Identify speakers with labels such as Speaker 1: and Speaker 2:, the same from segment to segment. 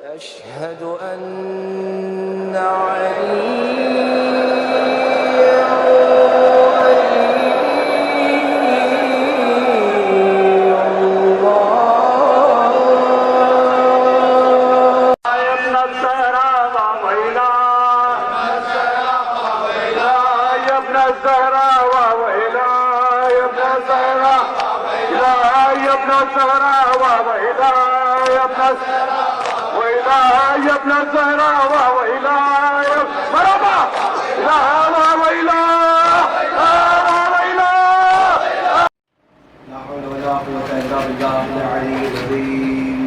Speaker 1: أشهد أن عليا
Speaker 2: يا ابن الزهراء وإلهي مرحبا لا وإله لا حول ولا قوة إلا بالله العلي العظيم.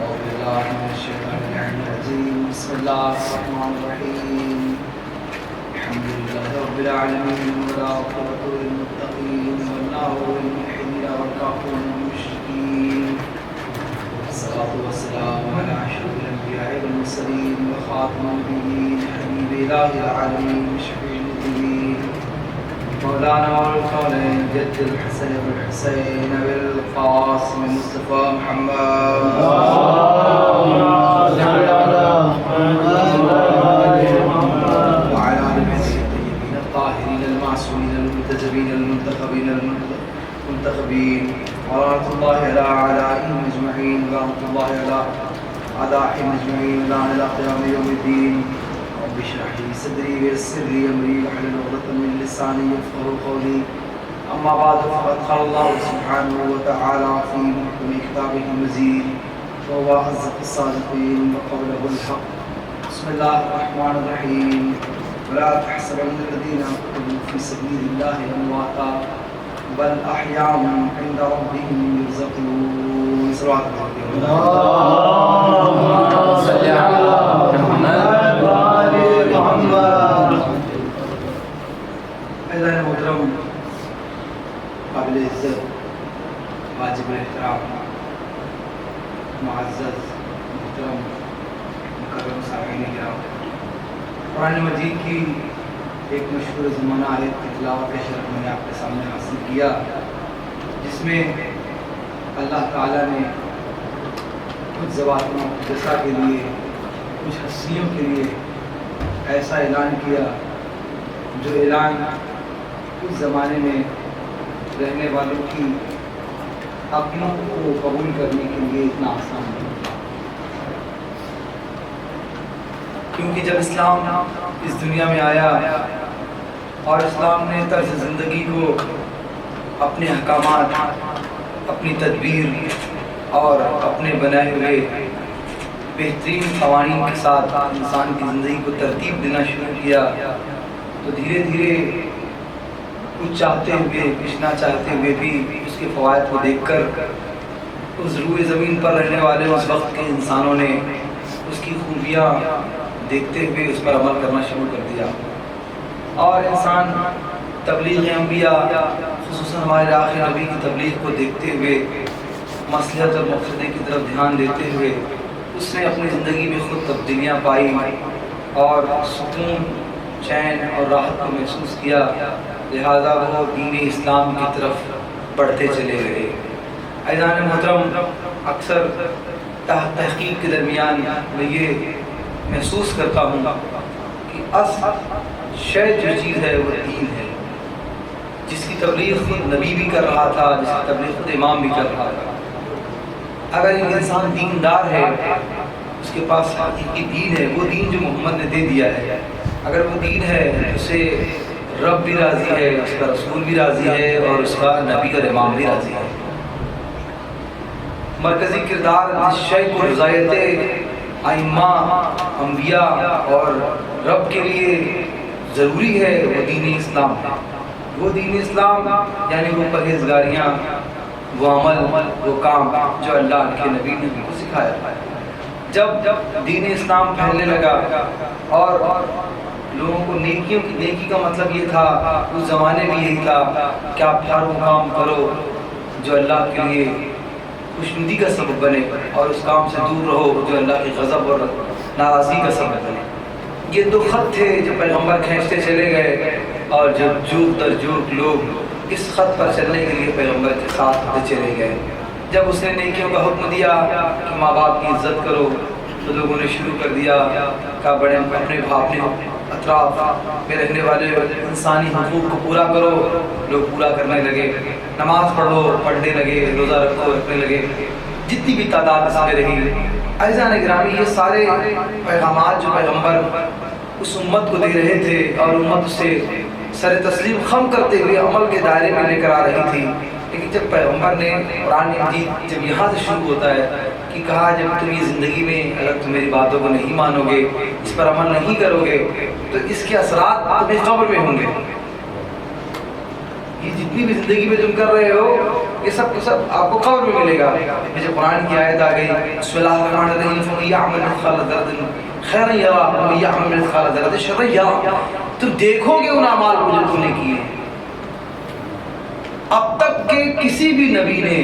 Speaker 2: أعوذ بالله من الشيطان الرجيم. بسم الله الرحمن الرحيم. الحمد لله رب العالمين ولا عقبة للمتقين والنار للملحدين والكافرين والمشركين. الصلاة والسلام على أشرف الأنبياء والمرسلين وخاتم النبيين حبيب إله العالمين شفيع المذنبين مولانا والكونين جد الحسن والحسين بالقاسم المصطفى محمد وعلى آل بيته الطيبين الطاهرين المعصومين المنتجبين المنتخبين المنتخبين ورحمة الله على أعدائهم أجمعين ورحمة الله على أعدائهم أجمعين إلى قيام يوم الدين. رب اشرح لي صدري ويسر لي أمري واحلل عقدة من لساني يفقهوا قولي. أما بعد فقد قال الله سبحانه وتعالى في محكم كتابه المجيد وهو أصدق الصادقين وقوله الحق. بسم الله الرحمن الرحيم. ولا تحسبن الذين قتلوا في سبيل الله أمواتا بل أحياء عند ربهم يرزقون. صلوات اللهم صل على محمد وآل محمد. أيضا محترم قابل عزت واجب الاحترام معزز محترم مکرم سامعین کرام، قرآن مجید کی ایک مشہور زمانہ آیت کی تلاوت کا شرف میں نے آپ کے سامنے حاصل کیا، جس میں اللہ تعالیٰ نے کچھ ذوات مقدسہ کے لیے، کچھ ہستیوں کے لیے ایسا اعلان کیا جو اعلان اس زمانے میں رہنے والوں کی عقلوں کو قبول کرنے کے لیے اتنا آسان نہیں تھا، کیونکہ جب اسلام اس دنیا میں آیا اور اسلام نے طرز زندگی کو اپنے احکامات، اپنی تدبیر اور اپنے بنائے ہوئے بہترین قوانین کے ساتھ انسان کی زندگی کو ترتیب دینا شروع کیا، تو دھیرے دھیرے کچھ چاہتے ہوئے کچھ نہ چاہتے ہوئے بھی اس کے فوائد کو دیکھ کر اس روئے زمین پر رہنے والے اس وقت کے انسانوں نے اس کی خوبیاں دیکھتے ہوئے اس پر عمل کرنا شروع کر دیا، اور انسان تبلیغ انبیاء خصوصاً ہمارے آخر نبی کی تبلیغ کو دیکھتے ہوئے مصلحت اور مقصدے کی طرف دھیان دیتے ہوئے اس نے اپنی زندگی میں خود تبدیلیاں پائی اور سکون، چین اور راحت کو محسوس کیا، لہذا وہ دین اسلام کی طرف بڑھتے چلے گئے۔ عزیزان محترم، اکثر تحقیق کے درمیان میں یہ محسوس کرتا ہوں کہ اصل شے جو چیز ہے وہ دین ہے، جس کی تبلیغ خود نبی بھی کر رہا تھا، جس کی تبلیغ خود امام بھی کر رہا تھا۔ اگر ایک انسان دیندار ہے، اس کے پاس حقیقی دین ہے، وہ دین جو محمد نے دے دیا ہے، اگر وہ دین ہے اسے رب بھی راضی ہے، اس کا رسول بھی راضی ہے اور اس کا نبی اور امام بھی راضی ہے۔ مرکزی کردار جس شے کو رضایت ائمہ، انبیاء اور رب کے لیے ضروری ہے وہ دین اسلام ہے۔ وہ دین اسلام یعنی وہ پرہیزگاریاں، وہ عمل، وہ کام جو اللہ کے نبی نے کو سکھایا۔ جب دین اسلام پھیلنے لگا اور لوگوں کو نیکی کا مطلب یہ تھا، اس زمانے میں یہی تھا کہ آپ ہر وہ کام کرو جو اللہ کے لیے خوشنودی کا سبب بنے اور اس کام سے دور رہو جو اللہ کی غضب اور ناراضگی کا سبب بنے۔ یہ دو خط تھے جو پیغمبر کھینچتے چلے گئے، اور جب جوگ در جوگ لوگ اس خط پر چلنے کے لیے پیغمبر کے ساتھ چلے گئے۔ جب اس نے نیکیوں کا حکم دیا کہ ماں باپ کی عزت کرو، تو لوگوں نے شروع کر دیا کہ بڑے اپنے اطراف میں رہنے والے انسانی حقوق کو پورا کرو. لوگ پورا کرنے لگے, نماز پڑھو پڑھنے لگے, روزہ رکھو رکھنے لگے, جتنی بھی تعداد اس میں رہی. عزیزان گرامی, یہ سارے پیغامات جو پیغمبر اس امت کو دے رہے تھے اور امت اسے سر تسلیم خم کرتے ہوئے عمل کے دائرے میں لے کر آ رہی تھی. لیکن جب پیغمبر نے قرآن مجید جب یہاں سے شروع ہوتا ہے کہ کہا جب تم یہ زندگی میں اگر تم میری باتوں کو نہیں مانو گے, اس پر عمل نہیں کرو گے, تو اس کے اثرات تمہیں قبر میں ہوں گے. یہ جتنی بھی زندگی میں تم کر رہے ہو یہ سب کو سب آپ کو قبر میں ملے گا. جب قرآن کی آیت آ گئی بسم اللہ الرحمن الرحیم فمن یعمل مثقال ذرۃ خیرا یرہ ومن یعمل مثقال ذرۃ شرا یرہ, تم دیکھو گے ان اعمال کو جو تم نے کیے. اب تک کے کسی بھی نبی نے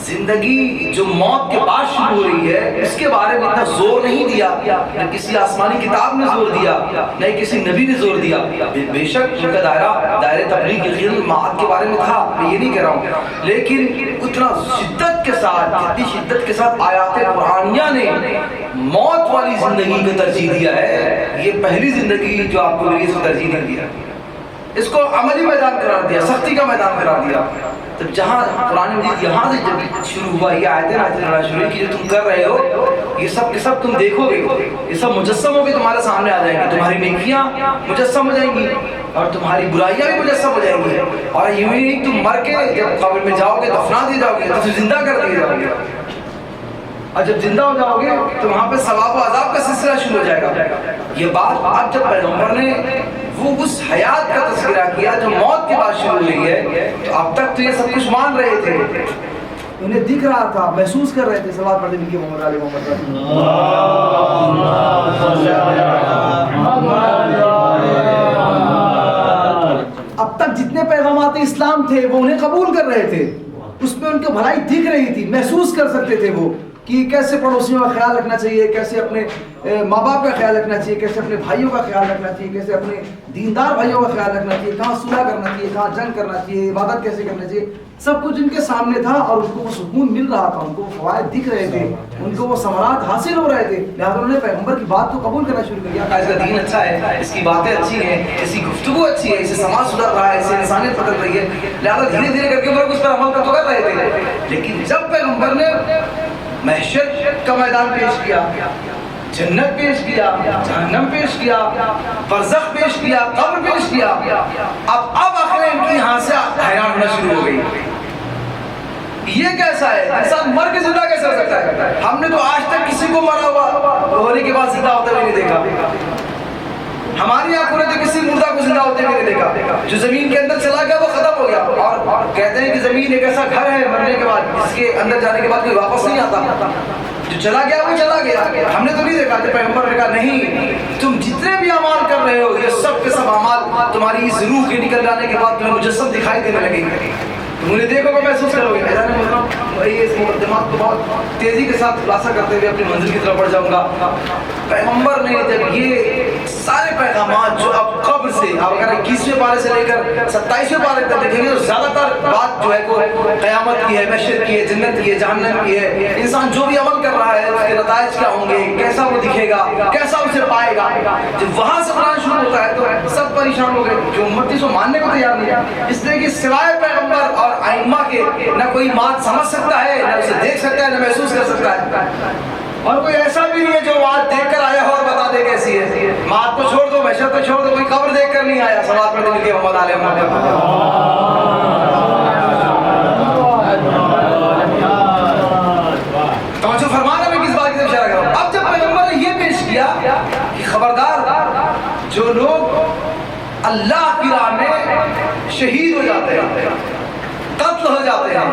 Speaker 2: زندگی جو موت کے بعد شروع ہو رہی ہے اس کے بارے میں اتنا زور نہیں دیا, نہ کسی آسمانی کتاب نے زور دیا, نہ کسی نبی نے زور دیا. بے شک ان کا دائرہ تبلیغ کی معاد کے بارے میں تھا, میں یہ نہیں کہہ رہا ہوں, لیکن اتنا شدت کے ساتھ, جتنی شدت کے ساتھ آیات قرآنیہ نے موت والی زندگی کو ترجیح دیا ہے, یہ پہلی زندگی جو آپ کو ملی اس کو ترجیح نہیں دیا, اس کو عملی میدان قرار دیا, سختی کا میدان قرار دیا. تب جہاں قرآن مجید یہاں سے جب شروع ہوا یہ آیتیں نازل شروع کی جو تم کر رہے ہو یہ سب کے سب تم دیکھو گے, یہ سب مجسم ہو کے تمہارے سامنے آ جائیں گے. تمہاری نیکیاں مجسم ہو جائیں گی اور تمہاری برائیاں بھی مجسم ہو جائیں گی. اور یوں ہی نہیں تم مر کے جب قبر میں جاؤ گے دفنا دیے جاؤ گے تو زندہ کر دیے جاؤ گے, اور جب زندہ ہو جاؤ گے تو وہاں پہ ثواب و عذاب کا سلسلہ شروع ہو جائے گا. یہ بات اب جب پیغمبر نے وہ اس حیات کا تذکرہ کیا جو موت کے بعد شروع ہوئی ہے, تو اب تک تو یہ سب کچھ مان رہے تھے, انہیں دکھ رہا تھا, محسوس کر رہے تھے. صلوات پڑھتے لکھیے محمد علی محمد اب تک جتنے پیغامات اسلام تھے وہ انہیں قبول کر رہے تھے, اس میں ان کی بھلائی دکھ رہی تھی, محسوس کر سکتے تھے وہ کہ کیسے پڑوسیوں کا خیال رکھنا چاہیے, کیسے اپنے ماں باپ کا خیال رکھنا چاہیے, کیسے اپنے بھائیوں کا خیال رکھنا چاہیے, کیسے اپنے دیندار بھائیوں کا خیال رکھنا چاہیے, کہاں صلح کرنا چاہیے, کہاں جنگ کرنا چاہیے, عبادت کیسے کرنا چاہیے. سب کچھ ان کے سامنے تھا اور ان کو وہ سکون مل رہا تھا, ان کو فوائد دکھ رہے تھے, ان کو وہ ثمرات حاصل ہو رہے تھے. لہٰذا انہوں نے پیغمبر کی بات کو قبول کرنا شروع کر دیا. اس کا دین اچھا ہے, اس کی باتیں اچھی ہیں, اس کی گفتگو اچھی ہے, اسے سماج سدھر رہا ہے, اسے انسانیت بدل رہی ہے. لہٰذا دھیرے دھیرے کر کے لوگ اس پر عمل تو کر رہے تھے. لیکن جب پیغمبر نے محشر کا میدان پیش کیا, جنت پیش کیا, جہنم پیش کیا, برزخ پیش کیا, قبر پیش کیا, اب آخر ان کی یہاں سے حیران ہونا شروع ہو گئی. یہ کیسا ہے, انسان مر کے زندہ کیسے ہو سکتا ہے؟ ہم نے تو آج تک کسی کو مرا ہوا ہونے کے بعد زندہ ہوتے ہوئے نہیں دیکھا. ہماری آنکھوں نے تو کسی مردہ کو زندہ ہوتے ہوئے نہیں دیکھا. جو زمین کے اندر چلا گیا وہ ختم ہو گیا, اور کہتے ہیں کہ زمین ایک ایسا گھر ہے مرنے کے بعد جس کے اندر جانے کے بعد کوئی واپس نہیں آتا. جو چلا گیا وہ چلا گیا. ہم نے تو نہیں دیکھا. پیغمبر نے کہا نہیں, تم جتنے بھی اعمال کر رہے ہو یہ سب کے سب اعمال تمہاری اس روح کے نکل جانے کے بعد تمہیں مجسم دکھائی دینے لگیں گے, تم انہیں دیکھو گے, محسوس کرو گے. اس مقدمات کو بہت تیزی کے ساتھ خلاصہ کرتے ہوئے اپنی منزل کی طرف بڑھ جاؤں گا. پیغمبر نے جب یہ سارے پیغامات جو اب قبر سے آپ اگر 21ویں پارے سے لے کر 27ویں پارے تک دیکھیں گے تو زیادہ تر بات جو ہے کو قیامت کی ہے, محشر کی ہے, جنت کی ہے, جہنم کی ہے. انسان جو بھی عمل کر رہا ہے اس کے نتائج کیا ہوں گے, کیسا وہ دکھے گا, کیسا اسے پائے گا. جب وہاں سے قرآن شروع ہوتا ہے تو سب پریشان ہو گئے جو امتی کو ماننے کو تیار نہیں ہے, اس لیے کہ سوائے پیغمبر اور ائمہ کے نہ کوئی بات سمجھ سکتا ہے, نہ اسے دیکھ سکتا ہے, نہ محسوس کر سکتا ہے. اور کوئی ایسا بھی نہیں ہے جو بات دیکھ کر آیا ہو اور بتا دے کیسی ہے. بات کو چھوڑ دو, محشر کو چھوڑ دو, کوئی قبر دیکھ کر نہیں آیا. صلوات پڑھتے لکھیے محمد علیہ محمد. توجہ فرمانا میں کس بات کی طرف اشارہ کر رہا ہوں. اب جب پیغمبر نے یہ پیش کیا کہ خبردار جو لوگ اللہ کی راہ میں شہید ہو جاتے ہیں, قتل ہو جاتے ہیں,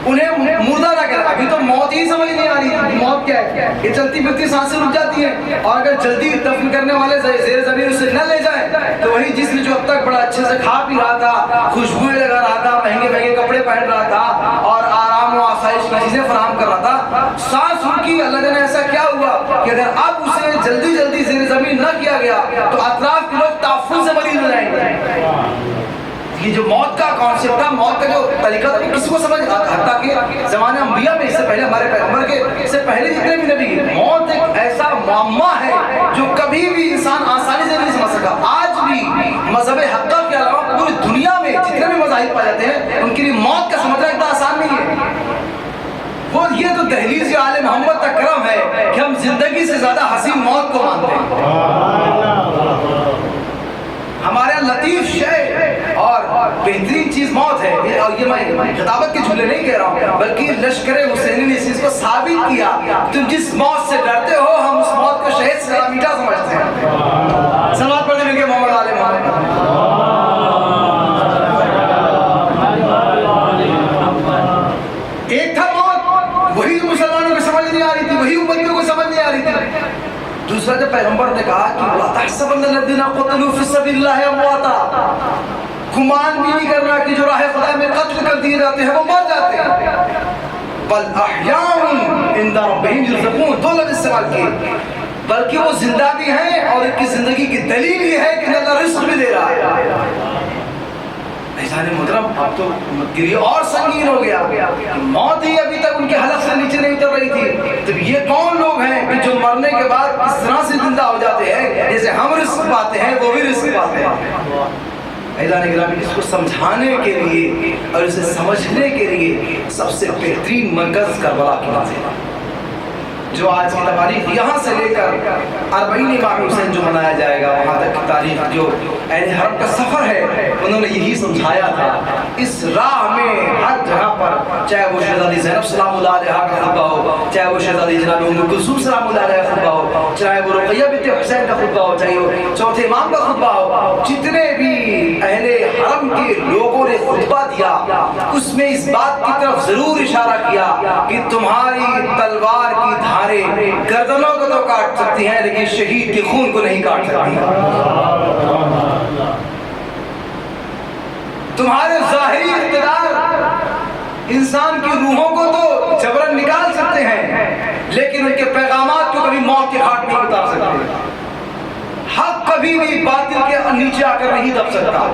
Speaker 2: انہیں مردہ نہ کرے. ابھی تو موت ہی سمجھ نہیں آ رہی موت کیا ہے. یہ چلتی پھرتی سانسیں رک جاتی ہیں, اور اگر جلدی دفن کرنے والے زیر زمین اسے نہ لے جائیں تو وہی جسم جو اب تک بڑا اچھے سے کھا پی رہا تھا, خوشبوئیں لگا رہا تھا, مہنگے مہنگے کپڑے پہن رہا تھا, اور آرام و آسائش کی چیزیں فراہم کر رہا تھا, سانس رکی. اللہ نے ایسا کیا ہوا کہ اگر اب اسے جلدی جلدی زیر زمین نہ کیا گیا تو اطراف کے لوگ تعفن سے مریض ہو جائیں گے. یہ جو موت کا کانسیپٹ تھا, موت کا جو طریقہ تھا, کسی کو سمجھ آتا. حتیٰ کہ زمانہ انبیاء میں اس سے پہلے ہمارے پیغمبر کے اس سے پہلے جتنے بھی نبی نہیں. موت ایک ایسا معمہ ہے جو کبھی بھی انسان آسانی سے نہیں سمجھ سکا. آج بھی مذہب حقہ کے علاوہ پوری دنیا میں جتنے بھی مذاہب پائے جاتے ہیں ان کے لیے موت کا سمجھنا اتنا آسان نہیں ہے. وہ یہ تو دہلیز آل محمد کا کرم ہے کہ ہم زندگی سے زیادہ حسین موت کو مانتے ہیں. ہمارے یہاں لطیف شے اور بہترین چیز موت ہے. اور یہ میں خطابت کے جھولے نہیں کہہ رہا ہوں بلکہ لشکر حسینی نے اس چیز کو ثابت کیا. تم جس موت سے ڈرتے ہو ہم اس موت کو شہد سے زیادہ میٹھا سمجھتے ہیں. صلوات پڑھنے لگے محمد آل محمد. ایک تھا موت, وہی مسلمانوں کو سمجھ نہیں آ رہی تھی, وہی امتیوں کو سمجھ نہیں آ رہی تھی. دوسرا جب پیغمبر نے کہا کہ لا تحسبن الذین قتلوا فی سبیل اللہ امواتا, گمان بھی نہیں کرنا کہ جو راہ خدا میں قتل کر دیے جاتے ہیں وہ مر جاتے ہیں, بل احیاء عند ربہم یرزقون. دو لفظ استعمال کیے, بلکہ وہ زندہ بھی ہیں اور ان کی زندگی کی دلیل یہ ہے کہ اللہ رزق بھی دے رہا ہے. ایسانے محترم اب تو گریہ اور سنگین ہو گیا. موت ہی ابھی تک ان کے حلق سے نیچے نہیں اتر رہی تھی. تو یہ کون لوگ ہیں کہ جو مرنے کے بعد اس طرح سے زندہ ہو جاتے ہیں جیسے ہم رزق پاتے ہیں وہ بھی رزق پاتے ہیں. ایزان گرامی, اس کو سمجھانے کے لیے اور اسے سمجھنے کے لیے سب سے بہترین مرکز کربلا کی منزل ہے. جو آج کی تاریخ یہاں سے لے کر 40 امام حسین جو منایا جائے گا وہاں تک کی تاریخ جو اہل حرم کا سفر ہے انہوں نے یہی سمجھایا تھا. اس راہ میں ہر جگہ پر چاہے وہ شہزادی زینب سلام اللہ علیہا کا خطبہ ہو, چاہے وہ شہزادی جناب ام کلثوم سلام اللہ علیہا کا خطبہ ہو, چاہے وہ رقیہ بنت حسین کا خطبہ ہو, چاہے وہ چوتھے امام کا خطبہ ہو, جتنے بھی اہل حرم کے لوگوں نے خطبہ دیا اس میں اس بات کی طرف ضرور اشارہ کیا کہ تمہاری تلوار کی دھاریں گردنوں کو تو کاٹ سکتی ہیں لیکن شہید کے خون کو نہیں کاٹ سکتی. تمہارے ظاہری اقتدار انسان کی روحوں کو تو جبرن نکال سکتے ہیں لیکن ان کے پیغامات کو کبھی موت کے گھاٹ نہیں اتار سکتے. حق کبھی بھی باطل کے نیچے آ کر نہیں دب سکتا.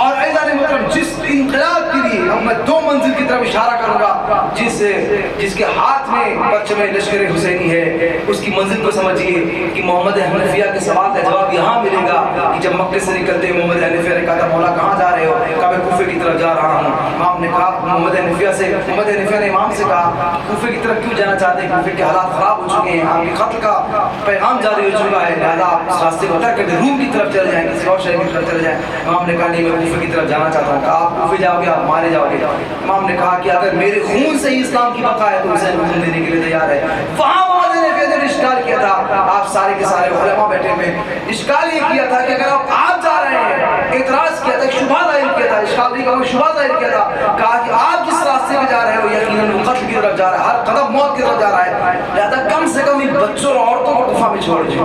Speaker 2: اور ایزان محترم, جس انقلاب کے لیے اب میں 2 منزل کی طرف اشارہ کروں گا جس کے ہاتھ میں پرچم لشکر حسینی ہے, اس کی منزل کو سمجھیے کہ محمد حنفیہ کے سوال کا جواب یہاں ملے گا کہ جب مکے سے نکلتے محمد حنفیہ نے کہا تھا مولا کہاں جا رہے ہو؟ کہا میں کوفے کی طرف جا رہا ہوں. امام نے کہا محمد حنفیہ نے امام سے کہا کوفے کی طرف کیوں جانا چاہتے ہیں؟ کوفے کے حالات خراب ہو چکے ہیں, آپ کے قتل کا پیغام جاری ہو چکا ہے, لہٰذا آپ اس راستے کو ترک کر کے روم کی طرف چلے جائیں, کسی اور شہر کی طرف چلے جائیں. امام نے کہا نہیں میں کوفے کی طرف جانا چاہتا ہوں. کہا آپ کوفے جاؤ گے آپ مارے جاؤ گے. امام نے کہا کہ اگر میرے خون سے ہی اسلام کی بقا ہے تو حسین کو خون دینے کے لیے تیار ہے. وہاں محمد حنفیہ نے اشکال کیا تھا, آپ سارے کے سارے علماء بیٹھے ہوئے, اشکال یہ کیا تھا کہ اگر آپ جا رہے ہیں, اعتراض کیا تھا, شبہ ظاہر کیا تھا, اشکال نہیں کہا شبہ ظاہر کیا تھا, کہا کہ آپ جس راستے میں جا رہے ہو یقیناً وہ قتل کی طرف جا رہا ہے, ہر قدم موت کی طرف جا رہا ہے, لہذا کم سے کم ان بچوں اور عورتوں کو گفا میں چھوڑ دیں.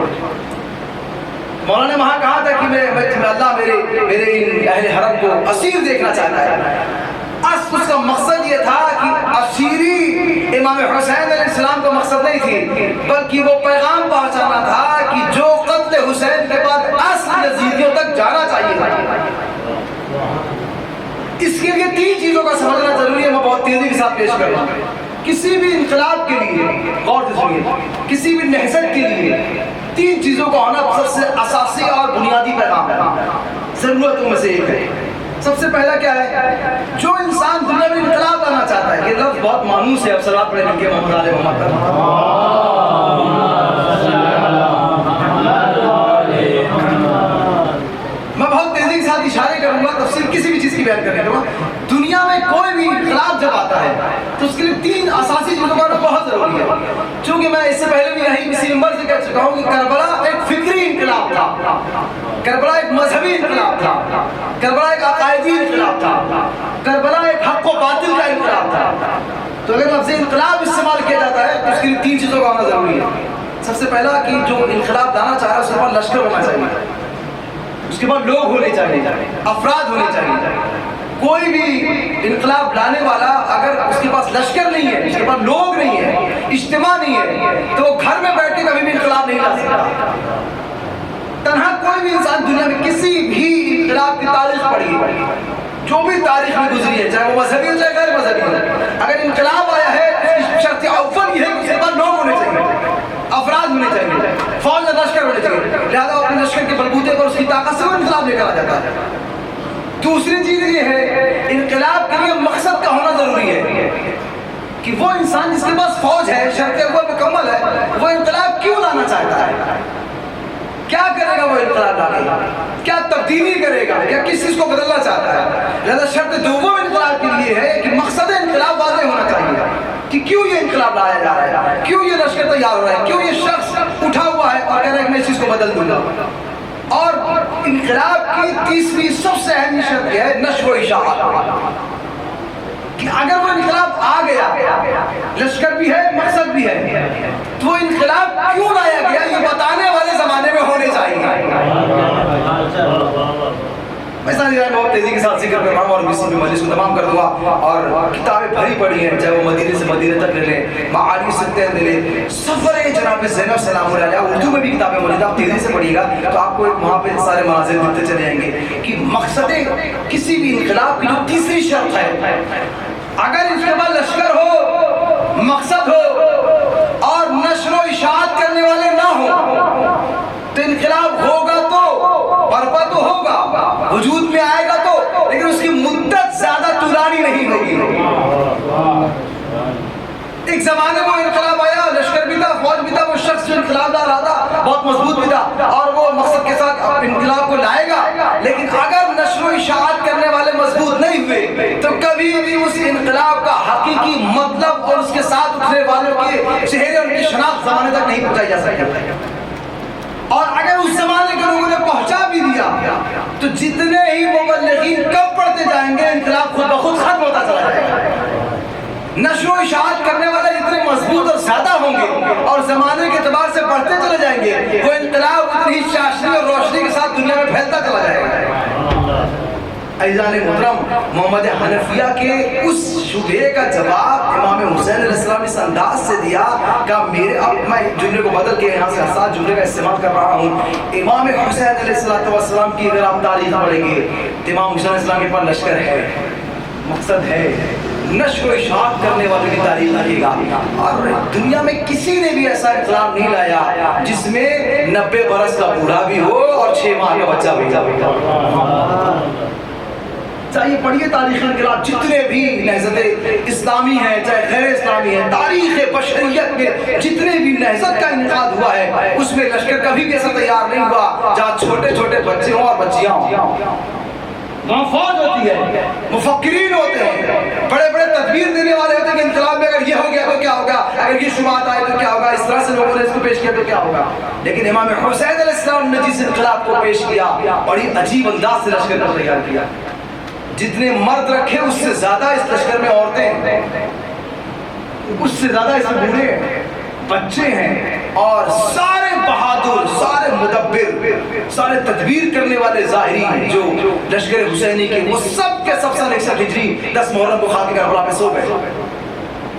Speaker 2: مولانا نے وہاں کہا تھا کہ اللہ میرے ان اہل حرم کو اسیر دیکھنا چاہتا ہے. اس کا مقصد یہ تھا کہ اسیری امام حسین علیہ السلام کا مقصد نہیں تھی بلکہ وہ پیغام پہنچانا تھا کہ جو قتل حسین کے بعد اصل یزیدیوں تک جانا چاہیے. اس کے لیے 3 چیزوں کا سمجھنا ضروری ہے, میں بہت تیزی کے ساتھ پیش کروں. کسی بھی انقلاب کے لیے غور سے سنیے, کسی بھی نہضت کے لیے 3 چیزوں کا ہونا سب سے اساسی اور بنیادی پیغام ہے, ضرورتوں میں سے ایک ہے. سب سے پہلا کیا ہے؟ جو انسان دنیا میں انقلاب لانا چاہتا ہے, یہ لفظ بہت مانوس ہے, اب صلوات پڑھیں مل کے محمد آل محمد پر. میں بہت تیزی کے ساتھ اشارے کروں گا, تفصیل کسی بھی چیز کی بیان کرنے دوں. دنیا میں کوئی بھی انقلاب جب آتا ہے تو اس کے لیے 3 اساسی چیزوں کا ہونا بہت ضروری ہے. چونکہ میں اس سے پہلے بھی یہیں کسی نمبر سے کہہ چکا ہوں کہ کربلا ایک فکری انقلاب تھا, کربلا ایک مذہبی انقلاب تھا, کربلا ایک عقائدی انقلاب تھا, کربلا ایک حق و باطل کا انقلاب تھا. تو اگر لفظ انقلاب استعمال کیا جاتا ہے تو اس کے لیے 3 چیزوں کا ہونا ضروری ہے. سب سے پہلا کہ جو انقلاب لانا چاہ رہا ہے اس کے بعد لشکر ہونا چاہیے, اس کے بعد لوگ ہونے چاہیے, افراد ہونے چاہیے. کوئی بھی انقلاب لانے والا اگر اس کے پاس لشکر نہیں ہے, اس کے پاس لوگ نہیں ہے, اجتماع نہیں ہے, تو وہ گھر میں بیٹھ کے کبھی بھی انقلاب نہیں لا سکتا. تنہا کوئی بھی انسان دنیا میں کسی بھی انقلاب کی تاریخ پڑھی, جو بھی تاریخ میں گزری ہے, چاہے وہ مذہبی ہو چاہے غیر مذہبی ہو, اگر انقلاب آیا ہے تو شرط اول یہ ہے کہ اس کے بعد لوگ ہونے چاہیے. کے بلبوتے پر اس کی طاقت سے وہ انقلاب لے کر آ جاتا ہے۔ دوسری چیز یہ ہے انقلاب کے لیے مقصد کا ہونا ضروری ہے کہ وہ انسان جس کے پاس فوج ہے، شرط اول مکمل ہے، وہ انقلاب کیوں لانا چاہتا ہے، کیا کرے گا وہ انقلاب لا کے، کیا تبدیلی کرے گا یا کس چیز کو بدلنا چاہتا ہے۔ لہذا شرط دوم انقلاب کے لیے ہے کہ مقصد انقلاب واضح ہونا چاہیے کہ کیوں یہ انقلاب لایا جا رہا ہے، کیوں یہ لشکر تیار ہو رہا ہے، کیوں یہ شخص اٹھا ہوا ہے اور کہہ رہا ہے کہ میں اس چیز کو بدل دوں گا۔ اور انقلاب کی تیسری سب سے اہم شرط یہ ہے نشر و اشاعت، کہ اگر وہ انقلاب آ گیا، لشکر بھی ہے، مقصد بھی ہے، تو وہ انقلاب کیوں لایا گیا یہ بتانے والے زمانے میں ہونے چاہیے۔ میں بہت تیزی کے ساتھ ذکر کر رہا ہوں اور اسی میں مجلس کو تمام کر دوں گا، اور کتابیں بھری پڑی ہیں، چاہے وہ مدینے سے مدینے تک لے لیں، معالی ستین لے لیں، سفر جناب زینب سلام اللہ علیہ، اردو میں بھی کتابیں موجود ہیں، آپ تیزی سے پڑھیے گا تو آپ کو وہاں پہ سارے مناظر دکھتے چلے جائیں گے کہ مقصد کسی بھی انقلاب کی جو تیسری شرط ہے، اگر اس کے بعد لشکر ہو، مقصد ہو اور نشر و اشاعت کرنے والے نہ ہو تو انقلاب ہوگا تو برپا تو ہوگا، وجود میں آئے گا تو، لیکن اس کی مدت زیادہ طولانی نہیں ہوگی۔ ایک زمانے میں انقلاب آیا، لشکر بھی تھا، فوج بھی تھا، وہ شخص جو انقلاب لا رہا تھا بہت مضبوط بھی تھا اور وہ مقصد کے ساتھ انقلاب کو لائے گا، لیکن اگر نشر و اشاعت کرنے والے مضبوط نہیں ہوئے تو کبھی بھی اس انقلاب کا حقیقی مطلب اور اس کے ساتھ اٹھنے والوں کے چہرے ان کی شناخت زمانے تک نہیں پہنچائی جا سکتی۔ اور اگر اس زمانے کے لوگوں نے پہنچا بھی دیا تو جتنے ہی مبلغین کم پڑھتے جائیں گے انقلاب خود بخود ختم ہوتا چلا جائے گا۔ نشر و اشاعت کرنے والے جتنے مضبوط اور زیادہ ہوں گے اور زمانے کے اعتبار سے بڑھتے چلے جائیں گے، وہ انقلاب اتنی چاشنی اور روشنی کے ساتھ دنیا میں پھیلتا چلا جائے گا۔ عزیزان محترم، محمد حنفیہ کے اس شبہے کا جواب امام حسین علیہ السلام اس انداز سے دیا کہ اب میں جملے کو بدل کے یہاں سے حساس جملے کا استعمال کر رہا ہوں۔ امام حسین علیہ السلام کی اگر آپ تاریخ پڑھیں گے تو امام حسین علیہ السلام کے پاس لشکر ہے، مقصد ہے، نشر و اشاعت کرنے والوں کی تاریخ لگے گا، اور دنیا میں کسی نے بھی ایسا انقلاب نہیں لایا جس میں 90 برس کا بوڑھا بھی ہو اور 6 ماہ کا بچہ بھی ہو۔ چاہیے پڑھیے تاریخ انقلاب، جتنے بھی نہضت اسلامی ہیں چاہے غیر اسلامی ہیں، تاریخ بشریت میں جتنے بھی نہضت کا انعقاد ہوا ہے اس میں لشکر کبھی بھی ایسا تیار نہیں ہوا جہاں چھوٹے چھوٹے بچے ہوں اور بچیاں ہوں۔ وہاں فوج ہوتی ہے، مفکرین ہوتے ہیں، بڑے بڑے تدبیر دینے والے ہوتے ہیں کہ انقلاب میں اگر یہ ہو گیا تو کیا ہوگا، اگر یہ شبہات آئے تو کیا ہوگا، اس طرح سے لوگوں نے اس کو پیش کیا تو کیا ہوگا۔ لیکن امام حسین علیہ السلام نے جس انقلاب کو پیش کیا بڑی عجیب انداز سے لشکر کو تیار کیا، جتنے مرد رکھے اس سے زیادہ اس لشکر میں عورتیں، اس سے زیادہ اس میں بوڑھے بچے ہیں، اور سارے بہادر، سارے مدبر، سارے تدبیر کرنے والے ظاہری جو لشکر حسینی کے، وہ سب کے سب سال 61 ہجری 10 محرم کو خاک کربلا پہ سو گئے۔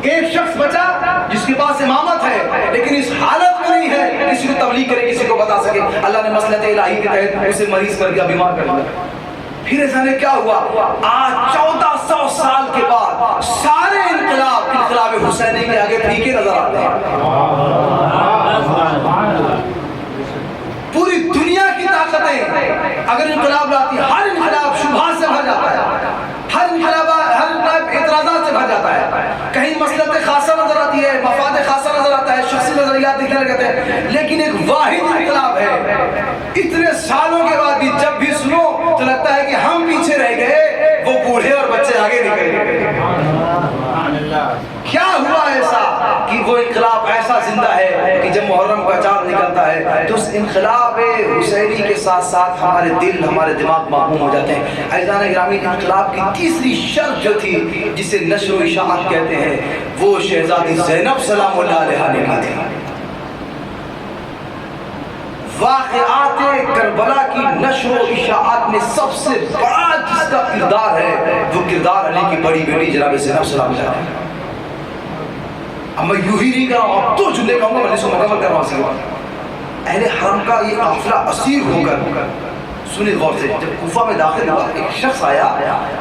Speaker 2: ایک شخص بچا جس کے پاس امامت ہے لیکن اس حالت میں نہیں ہے کسی کو تبلیغ کرے، کسی کو بتا سکے۔ اللہ نے مصلحت الہی کے تحت اسے مریض کر دیا، بیمار کر دیا۔ پھر ایسا نے کیا ہوا، آج 1400 سال کے بعد سارے انقلاب حسینی کے آگے پھیکے نظر آتے ہیں۔ پوری دنیا کی طاقتیں اگر انقلاب لاتی ہے، ہر انقلاب شبہات سے بھر جاتا ہے، ہر انقلاب اعتراضات سے بھر جاتا ہے، کہیں مصلحت خاصہ نظر آتی ہے، مفاد خاصہ نظر آتا ہے، شخصی نظریات دکھنے لگتے ہیں، لیکن ایک واحد انقلاب ہے۔ اتنے سالوں کے بعد بھی جب بھی سنو تو لگتا ہے کہ ہم پیچھے رہ گئے، وہ بوڑھے اور بچے آگے نکل گئے۔ کیا ہوا ایسا کہ وہ انقلاب ایسا زندہ ہے کہ جب محرم کا چاند نکلتا ہے تو اس انقلاب حسینی کے ساتھ ساتھ ہمارے دل، ہمارے دماغ معموم ہو جاتے ہیں۔ عزیزان گرامی، انقلاب کی تیسری شرط جو تھی جسے نشر و اشاعت کہتے ہیں، وہ شہزادی زینب سلام اللہ علیہا نے کی تھی۔ واقعات کربلا کی نشر و اشاعت میں سب سے بڑا جس کا کردار ہے وہ کردار علی کی بڑی بیٹی جناب زینب سلام اللہ علیہا۔ اب میں یوں ہی نہیں کر رہا ہوں، اب تو جملے کہوں گا، میں اس کو مکمل کر رہا ہوں۔ اہل حرم کا یہ قافلہ اسیر ہو کر، سنیں غور سے، جب کوفہ میں داخل ہوا ایک شخص آیا،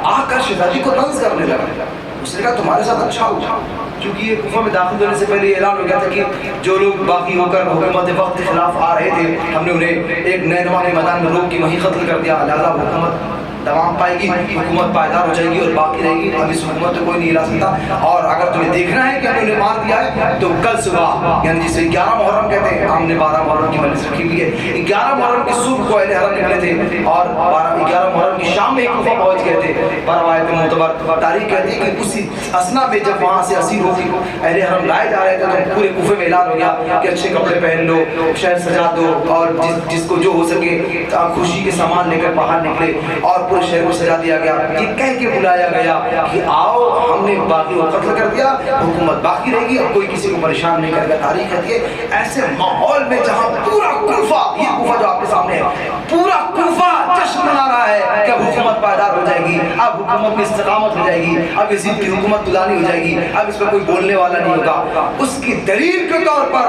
Speaker 2: آ کر شہزادی کو طنز کرنے لگا، اس نے کہا تمہارے ساتھ اچھا ہوا، چونکہ یہ کوفہ میں داخل ہونے سے پہلے اعلان ہو گیا تھا کہ جو لوگ باقی ہو کر حکومت وقت کے خلاف آ رہے تھے ہم نے انہیں ایک نینوا کے میدان میں روک کے وہیں قتل کر دیا، لہٰذا حکومت دوام پائے گی، حکومت پائیدار ہو جائے گی اور باقی رہے گی، اب اس حکومت کو کوئی نہیں ہلا سکتا، اور اگر تمہیں دیکھنا ہے کہ ہم نے انہیں مار دیا ہے تو کل صبح یعنی جسے 11 محرم کہتے ہیں، ہم نے 12 محرم کی مجلس رکھی ہوئی ہے، 11 محرم کی صبح کو اہل حرم نکلے تھے اور 11 محرم کی شام میں کوفہ پہنچ گئے تھے، پر روایت معتبر تاریخ کہتی ہے کہ اسی اسنا میں جب وہاں سے اسیر ہو کے اہل حرم لائے جا رہے تھے تو پورے کوفے میں اعلان ہو گیا کہ اچھے کپڑے پہن لو، شہر سجا دو، اور جس کو جو ہو سکے خوشی کے سامان لے کر باہر نکلے اور پورے شہر کو سجا دیا گیا، یہ کہہ کے بلایا گیا کہ آؤ ہم نے باقی کو قتل کر دیا، حکومت باقی رہے گی اور کوئی کسی کو پریشان نہیں کرے گا۔ تاریخ کہتی ہے ایسے ماحول میں جہاں پورا کوفہ، یہ کوفہ جو آپ کے سامنے ہے، پورا کوفہ جشن منا رہا ہے کہ اب حکومت پائیدار ہو جائے گی، اب حکومت میں استقامت ہو جائے گی، اب یزید کی حکومت طولانی ہو جائے گی، اب اس پہ کوئی بولنے والا نہیں ہوگا، اس کی دلیل کے طور پر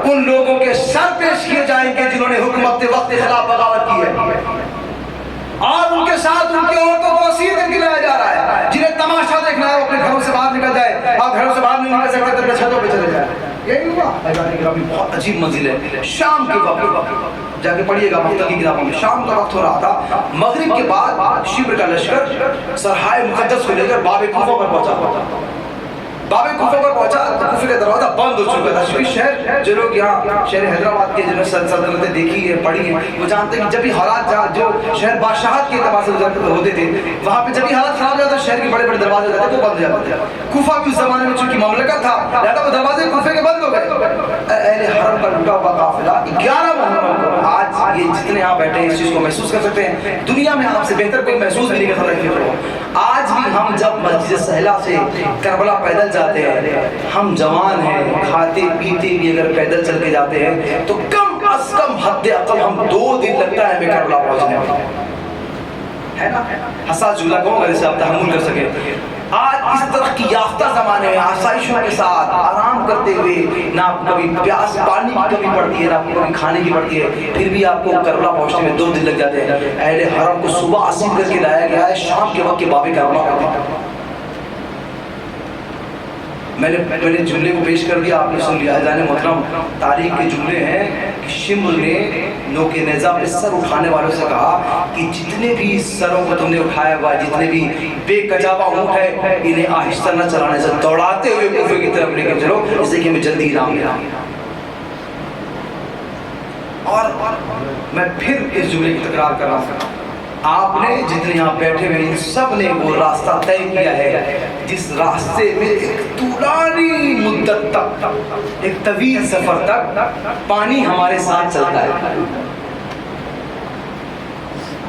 Speaker 2: ان لوگوں کے سر پیش کیے جائیں گے جنہوں نے حکومت کے وقت کے خلاف بغاوت کی ہے، اور ان کے ساتھ ان کی عورتوں کو اسیر کر کے لایا جا رہا ہے، جنہیں تماشا دیکھنا ہے وہ اپنے گھروں سے باہر نکل جائے، آپ گھروں سے باہر نہیں نکل سکتے تو اپنے چھتوں پہ چلے جائیں۔ یہی ہوا بہت عجیب منزل ہے، شام کے وقت جا کے پڑھیے گا مختلف کی کتابوں میں، شام کا وقت ہو رہا تھا، مغرب کے بعد شبر کا لشکر سرحائے مقدس کو لے کر باب کوفہ پر پہنچا، باب کوفہ پر پہنچا تو کوفے کا دروازہ بند ہو چکا تھا، کیونکہ شہر جو لوگ یہاں شہر حیدرآباد کے جنہوں نے سلطنتیں دیکھی ہے پڑھی ہیں وہ جانتے ہیں کہ جب بھی حالات جہاں جو شہر بادشاہت کے اعتبار سے ہوتے تھے وہاں پہ جب بھی حالات خراب ہو جاتا شہر کے بڑے بڑے دروازے ہوتے تھے وہ بند ہو جاتے تھے، کوفہ بھی اس زمانے میں چونکہ مملکت تھا لہذا وہ دروازے کوفے کے بند ہو گئے، اہل حرم کا لٹا ہوا قافلہ 11 محرم کو، آج یہ جتنے یہاں بیٹھے ہیں اس چیز کو محسوس کر سکتے ہیں، دنیا میں آپ سے بہتر کوئی محسوس بھی نہیں کر سکتا، آج بھی ہم جب مسجد سہلا سے کربلا پیدل جاتے ہیں، ہم جوان ہیں، کھاتے پیتے بھی اگر پیدل چل کے جاتے ہیں تو کم از کم حد اقل ہم 2 دن لگتا ہے ہمیں کربلا پہنچنے میں، ہے نا؟ حساس جملہ کہوں گا جسے آپ تحمل کر سکیں، آج اس ترقی یافتہ زمانے میں آسائشوں کے ساتھ آرام کرتے ہوئے نہ کبھی پیاس پانی کی کمی پڑتی ہے نہ کبھی کھانے کی پڑتی ہے، پھر بھی آپ کو کربلا پہنچنے میں 2 دن لگ جاتے ہیں، اہل حرم کو صبح اسیر کر کے لایا گیا ہے، شام کے وقت کے باب کربلا ہوتے ہیں۔ میں نے جملے کو پیش کر دیا، آپ نے سن لیا، اذان محترم تاریخ کے جملے ہیں کہ شمر نے نوک نیزہ پہ سر اٹھانے والوں سے کہا کہ جتنے بھی سروں کو تم نے اٹھایا ہوا، جتنے بھی بے کجاوا اونٹ ہے انہیں آہستہ نہ چلانے سے دوڑاتے ہوئے کوفے کی طرف لے کے چلو جس سے کہ ہمیں جلدی انعام ملا۔ اور میں پھر اس جملے کی تکرار کر رہا ہوں، آپ نے جتنے یہاں بیٹھے ہوئے ان سب نے وہ راستہ طے کیا ہے جس راستے میں ایک طولانی مدت تک، ایک طویل سفر تک پانی ہمارے ساتھ چلتا ہے۔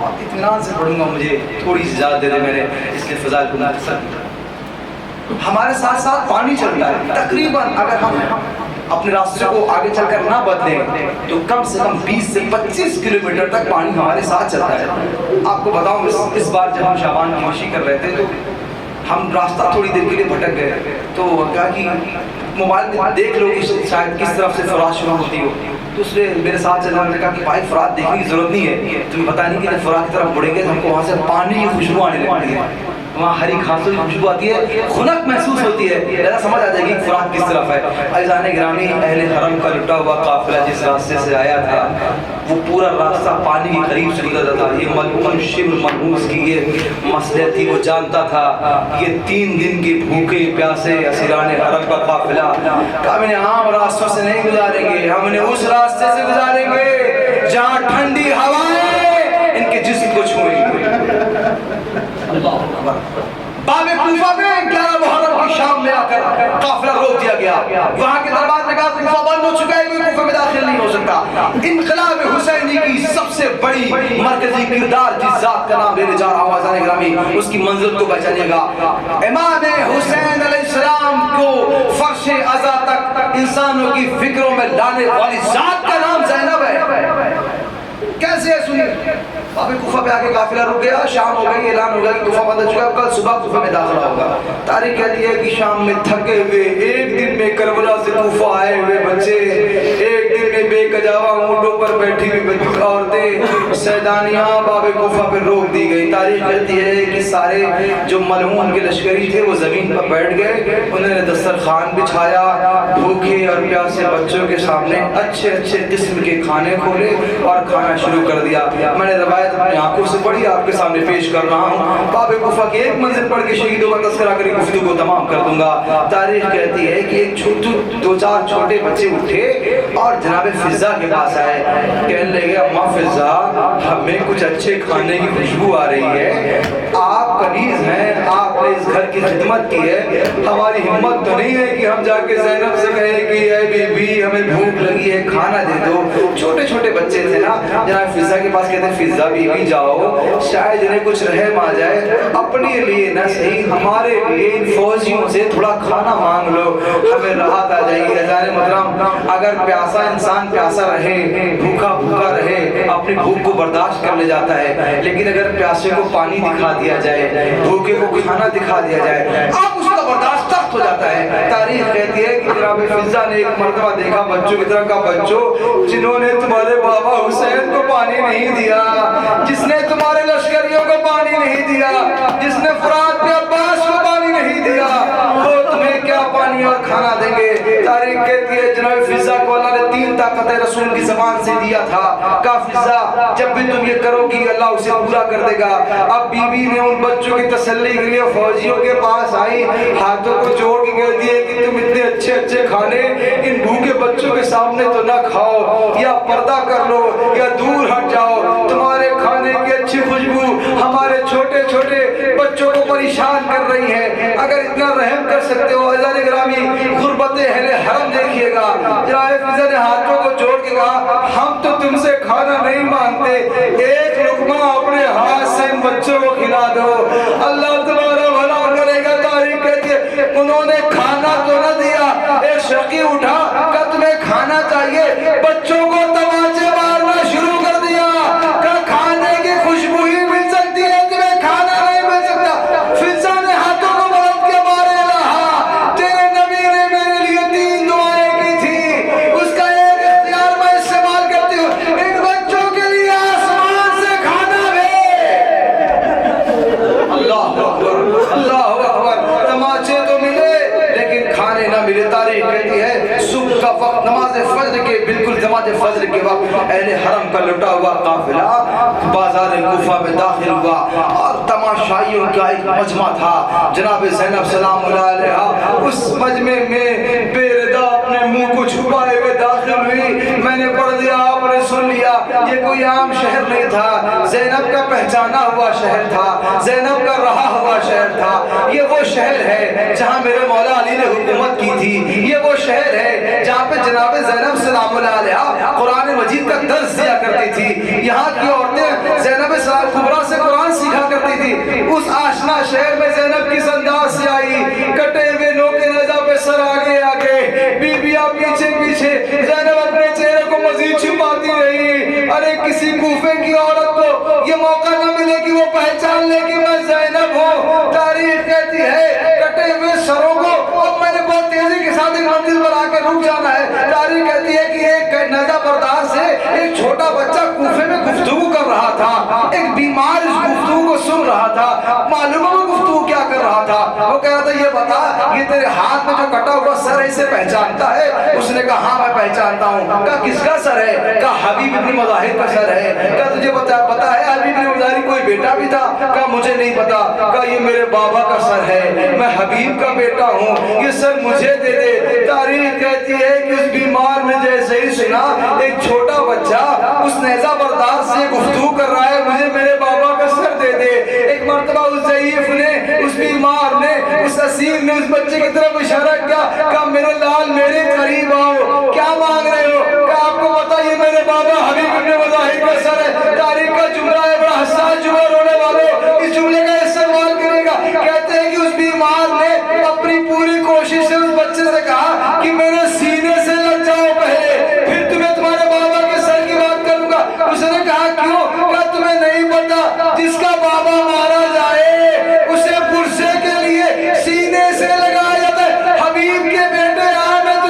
Speaker 2: اطمینان سے پڑھوں گا، مجھے تھوڑی سی اجازت دے دیں، میں نے اس لیے فضائل کو مختصر کیا۔ ہمارے ساتھ ساتھ پانی چلتا ہے، تقریباً اگر ہم اپنے راستے کو آگے چل کر نہ بدلیں تو کم سے کم 20 سے 25 کلومیٹر تک پانی ہمارے ساتھ چلتا ہے۔ آپ کو بتاؤں اس بار جب ہم شعبان کی مشی کر رہے تھے تو ہم راستہ تھوڑی دیر کے لیے بھٹک گئے، تو کہا کہ موبائل میں دیکھ لو کہ شاید کس طرف سے فرات شروع ہوتی ہو، تو اس نے میرے ساتھ چلنے والے نے کہا کہ بھائی فرات دیکھنے کی ضرورت نہیں ہے، تمہیں پتہ نہیں کہ جب فرات کی طرف بڑھیں گے تو ہم کو وہاں سے پانی کی خوشبو آنے لگتی ہے، وہاں ہری گھاسوں کی خوشبو آتی ہے، خنک محسوس ہوتی ہے، لہذا سمجھ آ جائے گی کہ فرات کس طرف ہے۔ عزیزان گرامی، اہل حرم کا لٹا ہوا قافلہ جس راستے سے آیا تھا وہ پورا راستہ پانی کے قریب سے گزرتا تھا، یہ ملعون شبر منحوس کی یہ مصلحت تھی، وہ جانتا تھا یہ 3 دن کے بھوکے پیاسے اسیران حرم کا قافلہ کہ ہم انہیں عام راستوں سے نہیں گزاریں گے، ہم انہیں اس راستے سے گزاریں گے جہاں ٹھنڈی ہوائیں ان کے جسم کو چھوئیں گے۔ اللہ اکبر۔ باب کوفہ میں 11 محرم کی شام میں آ کر قافلہ روک دیا گیا، وہاں کے دربار نے کہا کوفہ بند ہو چکا ہے، کوئی کوفہ میں داخل نہیں ہو سکتا۔ انقلاب حسینی کی سب سے بڑی مرکزی کردار جس ذات کا نام لینے جا رہا ہوں عزیزان گرامی، اس کی منزل کو پہچانیے گا۔ امام حسین علیہ السلام کو فرش عزا تک انسانوں کی فکروں میں لانے والی ذات کا نام زینب ہے۔ کیسے ہے سنیے، باب کوفہ پہ آگے قافلہ رک گیا، شام ہو گئی، اعلان ہو گیا کہ کوفہ بند ہو چکا ہے، کل صبح کوفہ میں داخلہ ہوگا۔ تاریخ کہتی ہے کہ شام میں تھکے ہوئے، ایک دن میں کربلا سے کوفہ آئے ہوئے بچے، ایک دن میں بے کجاوا اونٹوں اوپر بیٹھی ہوئی عورتیں سیدانیاں باب کوفہ پر روک دی گئی. تاریخ کہتی ہے کہ سارے جو ملعون کے لشکری تھے وہ زمین پر بیٹھ گئے. انہوں نے دسترخوان بچھایا, بھوکے اور پیاسے بچوں کے سامنے اچھے اچھے قسم کے کھانے کھولے اور کھانا شروع کر دیا. میں نے روایت اپنی آنکھوں سے پڑھی, آپ کے سامنے پیش کر رہا ہوں. باب کوفہ کی ایک منزل پڑھ کے شہیدوں کا تذکرہ کر گفتگو کو تمام کر دوں گا. تاریخ کہتی ہے کہ ایک دو چار چھوٹے بچے اٹھے اور جناب فضا کے پاس آئے. کہنے لگے اماں فضا, ہمیں کچھ اچھے کھانے کی خوشبو آ رہی ہے, آپ کنیز ہیں, آپ نے اس گھر کی خدمت کی ہے, ہماری ہمت تو نہیں ہے کہ ہم جا کے زینب سے کہیں کہ اے بی بی ہمیں بھوک لگی ہے, کھانا دے دو. چھوٹے چھوٹے بچے تھے نا. جناب فضا کے پاس کہتے ہیں فضا بی بی جاؤ, شاید انہیں کچھ رحم آ جائے, اپنے لیے نہ صحیح ہمارے لیے ان فوجیوں سے تھوڑا کھانا مانگ لو, ہمیں راحت آ جائے گی. عزیزان محترم, اگر پیاسا انسان پیاسا رہے, بھوکا بھوکا رہے, اپنی بھوک کو برداشت کر لے جاتا ہے, لیکن اگر پیاسے کو پانی دکھا دیا جائے, بھوکے کو کھانا دکھا دیا جائے, اب اس کا برداشت سخت ہو جاتا ہے. تاریخ کہتی ہے کہ جناب فضا نے ایک مرتبہ دیکھا بچوں کی طرح کا, بچوں جنہوں نے تمہارے بابا حسین کو پانی نہیں دیا, جس نے تمہارے لشکریوں کو پانی نہیں دیا, جس نے فرات پہ عباس کو پانی نہیں دیا, وہ تمہیں کیا پانی اور کھانا دیں گے. تاریخ کہتی ہے جناب فضا کو اللہ نے 3 طاقتیں رسول کی زبان سے دیا تھا. کہا فضا جب بھی تم یہ کرو گی اللہ اسے پورا کر دے گا. اب بی بی نے ان بچوں کی تسلی کے لیے فوجیوں کے پاس آئی, ہاتھوں کو جوڑ کے کہتی ہے کہ تم اتنے اچھے اچھے کھانے ان بھوکے بچوں کے سامنے تو نہ کھاؤ, یا پردہ کر لو یا دور ہٹ جاؤ. تمہارے کھانے کی اچھی خوشبو ہمارے چھوٹے چھوٹے بچوں کو پریشان کر رہی ہے. اگر اتنا رحم کر سکتے ہو عزیزان گرامی, غربت اہل حرم دیکھیے گا. جناب فضا نے ہاتھوں کو جوڑ کے کہا ہم تو تم سے کھانا نہیں مانگتے, ایک لقمہ اپنے ہاتھ سے ان بچوں کو کھلا دو, اللہ تمہارا بھلا کرے گا. تاریخ کہتی ہے انہوں نے کھانا تو نہ دیا, ایک شقی اٹھا کہ تمہیں کھانا چاہیے, بچوں کو تماچے مارنا شروع کر دیا کہ کھانے کی خوشبو ہی مل سکتی ہے, تمہیں کھانا نہیں مل سکتا. فضا نے ہاتھوں کو بلند کے مارے رہا, تیرے نبی نے میرے لیے 3 دعائیں کی تھی, اس کا ایک اختیار میں استعمال کرتی ہوں, ان بچوں کے لیے آسمان سے کھانا بھیج. اللہ اکبر, اللہ اکبر. تماچے تو ملے لیکن کھانے نہ ملے. تاریخ کہتی ہے صبح کا وقت نماز فجر کے بالکل نماز فجر کے وقت اہل حرم کا لٹا ہوا قافلہ بازار کوفہ میں داخل ہوا اور تماشائیوں کا ایک مجمع تھا. جناب زینب سلام اللہ علیہا اس مجمع میں بے ردا اپنے منہ کو چھپائے ہوئے داخل ہوئی. میں نے پڑھ دیا, آپ نے سن لیا, یہ کوئی عام شہر نہیں تھا, زینب کا پہچانا ہوا شہر تھا, زینب کا رہا ہوا شہر تھا. یہ وہ شہر ہے جہاں میرے مولا علی نے حکومت کی تھی, یہ وہ شہر ہے جہاں پہ جناب زینب سلام اللہ علیہا قرآن مجید کا درس دیا کرتی تھی. یہاں کی عورتیں زینب کبریٰ سے قرآن سیکھا کرتی تھی. اس آشنا شہر میں زینب کس انداز سے آئی, کٹے ہوئے نوکے نیزہ پہ سر آگے آگے, بیبیاں پیچھے پیچھے, زینب اپنے چہرے کو مزید چھپاتی رہی. ارے کسی کوفے کی عورت کو یہ موقع نہ ملے کہ وہ پہچان لے کہ میں زینب ہوں. تاریخ کہتی ہے کٹے ہوئے سروں کو اب میں نے بہت تیزی کے ساتھ ایک منزل پر آ کے رک جانا ہے. تاریخ کہتی ہے کہ ایک نیزہ بردار سے ایک چھوٹا بچہ کوفے میں گفتگو کر رہا تھا, ایک بیمار اس گفتگو کو سن رہا تھا. معلوم ہے گفتگو کیا کر رہا تھا, وہ کہہ رہا تھا یہ بتا یہ تیرے ہاتھ میں جو کٹا ہوا سر ہے اسے پہچانتا ہے. اس نے کہا ہاں میں پہچانتا ہوں. کہا کس کا سر ہے, کہا حبیب ابن مظاہر کا سر ہے. کہا تجھے پتا ہے حبیب ابن مظاہر کوئی بیٹا بھی تھا, کہا مجھے نہیں پتا. کہا یہ میرے بابا کا سر ہے, میں حبیب کا بیٹا ہوں, یہ سر مجھے دے دے. تاریخ کہتی ہے کہ اس بیمار نے جیسے ہی سنا ایک چھوٹا بچہ اس نیزہ بردار سے گفتگو کر رہا ہے, مجھے میرے بابا کا سر دے دے. ایک مرتبہ اس ضعیف نے, اس بیمار نے, اس اسیر نے اس بچے کی طرف اشارہ کیا, کہا میرے لال میرے قریب آؤ, کیا مانگ رہے ہو, کہا آپ کو پتا یہ میرے بابا حبیب ابن مظاہر کا سر ہے. تاریخ کا جملہ ہے, بڑا حساس جملہ, رونے والوں اس جملے کا استعمال کرے گا. کہتے ہیں کہ اس بیمار نے اپنی پوری کوشش سے اس بچے سے کہا کہ میرے سینے سے لگ جاؤ پہلے, پھر تمہیں تمہارے بابا کے سر کی بات کروں گا. اس نے کہا کیوں, کہا تمہیں نہیں پتا جس کا بابا مارا جائے اسے پرسے کے لیے سینے سے لگایا جاتا ہے. حبیب کے بیٹے آمد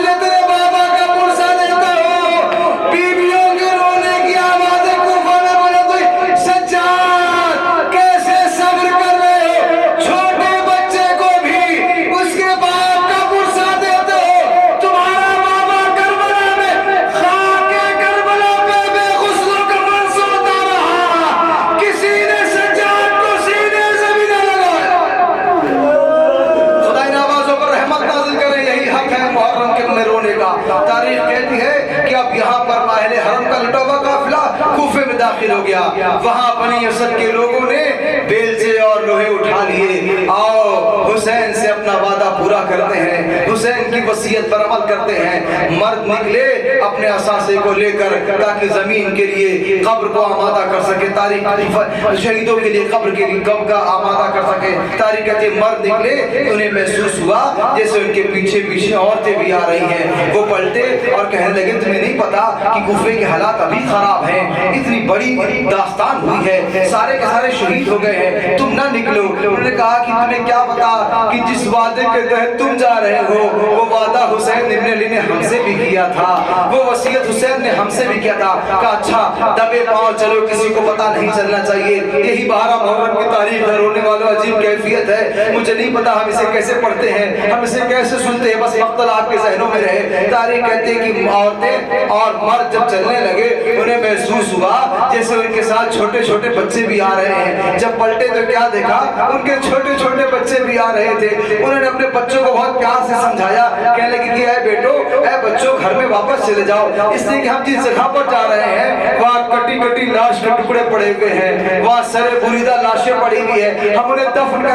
Speaker 2: میں رونے کا۔ تاریخ کہتی ہے کہ اب یہاں پر اہل حرم کا لٹا ہوا قافلہ کوفے میں داخل ہو گیا۔ وہاں بنی اسد کے لوگوں نے بیل سے اور لوہے اٹھا لیے، آؤ حسین سے اپنا وعدہ پورا کرتے ہیں، حسین کی وصیت پر عمل کرتے ہیں۔ مرد نکلے اپنے اثاثے کو لے کر تاکہ زمین کے لیے قبر کو آمادہ کر سکے، تاریخ شہیدوں کے لیے قبر کے لیے قبر کا آمادہ کر سکے۔ تاریخ کہتے مرد نکلے، انہیں محسوس ہوا جیسے ان کے پیچھے پیچھے عورتیں بھی آ رہی ہیں۔ وہ پلٹے اور کہنے لگے تمہیں نہیں پتا کہ کوفے کے حالات ابھی خراب ہیں، اتنی بڑی داستان ہوئی ہے، سارے کے سارے شہید ہو گئے ہیں، تم نہ نکلو۔ انہوں نے کہا کہ تمہیں کیا پتا کہ جس وعدے کے تحت تم جا رہے ہو وہ وعدہ حسین ابن علی نے ہم سے بھی کیا تھا، وہ وصیت حسین نے ہم سے بھی کیا تھا۔ کہا اچھا دبے پاؤں چلو، کسی کو پتا نہیں چلنا چاہیے۔ یہی 12 محرم کی تاریخ ہے، رونے والوں عجیب کیفیت ہے، مجھے نہیں پتا ہم اسے کیسے پڑھتے ہیں، ہم اسے کیسے سنتے ہیں، بس مقتل آپ کے ذہنوں میں رہے۔ تاریخ کہتے ہیں کہ عورتیں اور مرد جب چلنے لگے انہیں محسوس ہوا جیسے ان کے ساتھ چھوٹے چھوٹے بچے بھی آ رہے ہیں۔ جب پلٹے تو کیا دیکھا، ان کے چھوٹے چھوٹے بچے بھی آ رہے تھے۔ انہوں نے اپنے بچوں کو بہت پیار سے سمجھایا، کہنے لگے کہ اے بیٹو اے بچوں گھر میں واپس چلے جاؤ، اس لیے کہ ہم جس جگہ پر جا رہے ہیں وہاں کٹی کٹی لاش کے ٹکڑے پڑے ہوئے ہیں، وہاں سر بریدہ لاشیں پڑی ہوئی ہیں، ہم انہیں دفن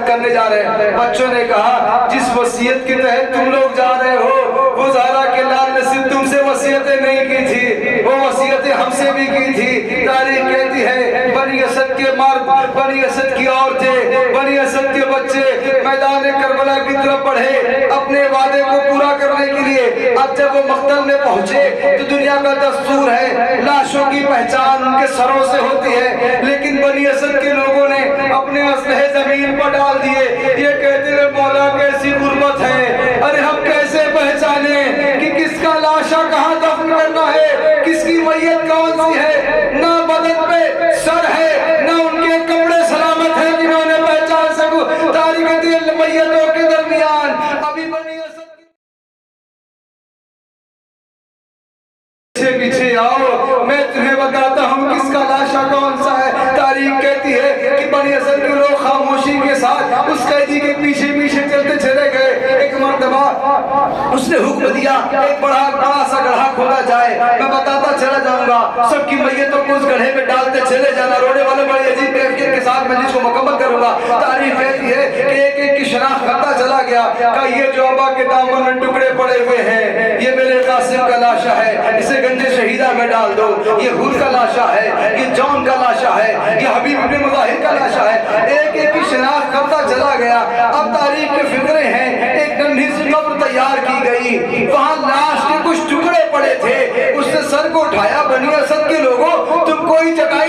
Speaker 2: کرنے جا رہے ہیں۔ بچوں نے کہا جس وصیت کے تحت تم لوگ جا رہے ہو وہ زہرا کے لال نے صرف تم سے وصیتیں نہیں کی تھی، وہ وصیتیں ہم سے بھی کی تھی۔ تاریخ کہتی ہے بنی اسد کے مرد، بنی اسد کی عورتیں، بنی اسد کے بچے میدان کربلا کی طرف بڑھے اپنے وعدے کو پورا کرنے کے لیے۔ اب جب وہ مقتل میں پہنچے تو دنیا کا دستور ہے لاشوں کی پہچان ان کے سروں سے ہوتی ہے، لیکن بنی اسد کے لوگوں نے اپنے اسلحے زمین پر ڈال دیے۔ یہ کہتے ہیں مولا کیسی غربت ہے، ارے ہم کیسے پہچانے کہ کس کا لاشا کہاں دفن کرنا ہے، کس کی میت کون سی ہے، نہ بدن پہ سر ہے نہ ان کے کپڑے سلامت ہیں جنہوں نے پہچان سکو۔ تاریخ میتوں کے درمیان ابھی بنی اسد پیچھے آؤ میں تمہیں بتاتا ہوں کس کا لاشا کون سا ہے۔ تاریخ کہتی ہے کہ بنی اسد کے لوگ خاموشی کے ساتھ اس قیدی کے پیچھے پیچھے چلتے چلے گئے۔ ایک مرتبہ اس نے حکم دیا ایک بڑا سا گڑھا کھودا جائے، میں بتاتا چلا جاؤں گا، سب کی میتوں کو اس گڑھے میں ڈالتے چلے جانا، رونے والے بڑی عجیب کیفیت کے ساتھ مجلس کو مکمل کروں گا۔ تاریخ کہتی ہے کہ ایک ایک کی شناخت کرتا چلا گیا، کہ یہ جو ابا کے دامن میں ٹکڑے پڑے ہوئے ہیں یہ میرے قاسم کا لاشا ہے، اسے گنج شہیدہ میں ڈال دو، یہ ہود کا لاشا ہے، یہ جون کا لاشا ہے، یہ حبیب ابن مظاہر کا لاشا ہے۔ ایک ایک کی شناخت کرتا چلا گیا۔ اب تاریخ کے فقرے ہیں، ایک ننھی سی قبر تیار کی گئی، وہاں لاش کے کچھ ٹکڑے پڑے تھے، اس نے سر کو اٹھایا، بنی اسد کے لوگوں تم کوئی جگہ